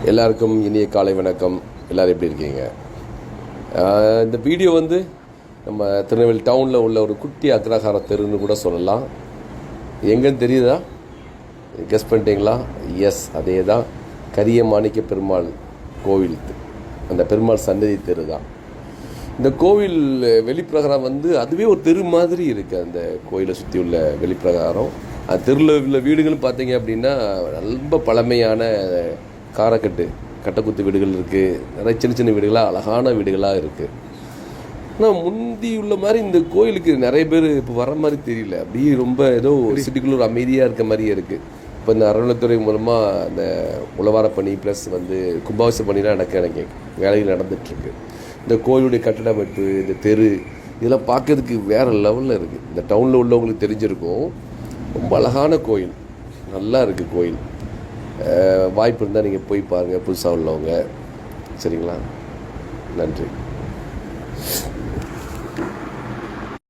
எல்லாருக்கும் இனிய காலை வணக்கம். எல்லோரும் எப்படி இருக்கீங்க? இந்த வீடியோ நம்ம திருநெல்வேலி டவுனில் உள்ள ஒரு குட்டி அக்ரஹார தெருன்னு கூட சொல்லலாம். எங்கன்னு தெரியுதா? கெஸ் பண்ணிட்டீங்களா? எஸ், அதே தான். கரிய மாணிக்க பெருமாள் கோவில், அந்த பெருமாள் சன்னதி தெரு தான். இந்த கோவில் வெளிப்பிரகாரம் அதுவே ஒரு தெரு மாதிரி இருக்குது. அந்த கோயிலை சுற்றி உள்ள வெளிப்பிரகாரம், அந்த தெருவில் உள்ள வீடுகள் பார்த்தீங்க அப்படின்னா ரொம்ப பழமையான கட்டக்குத்து வீடுகள் இருக்குது. நிறைய சின்ன சின்ன வீடுகளாக, அழகான வீடுகளாக இருக்குது. ஆனால் முந்தி உள்ள மாதிரி இந்த கோயிலுக்கு நிறைய பேர் இப்போ வர மாதிரி தெரியல. அப்படியே ரொம்ப ஏதோ சிட்டிக்குள்ள ஒரு அமைதியாக இருக்க மாதிரியே இருக்குது. இப்போ இந்த அறநிலைத்துறை மூலமாக அந்த உழவார பணி ப்ளஸ் கும்பாபிஷேக பணிலாம் எனக்கு வேலைகள் நடந்துகிட்ருக்கு. இந்த கோயிலுடைய கட்டட அமைப்பு, இந்த தெரு, இதெல்லாம் பார்க்கறதுக்கு வேறு லெவலில் இருக்குது. இந்த டவுனில் உள்ளவங்களுக்கு தெரிஞ்சிருக்கும். ரொம்ப அழகான கோயில், நல்லா இருக்குது கோயில். வாய்ப்பு இருந்தால் நீங்கள் போய் பாருங்கள், புதுசாக உள்ளவங்க. சரிங்களா? நன்றி.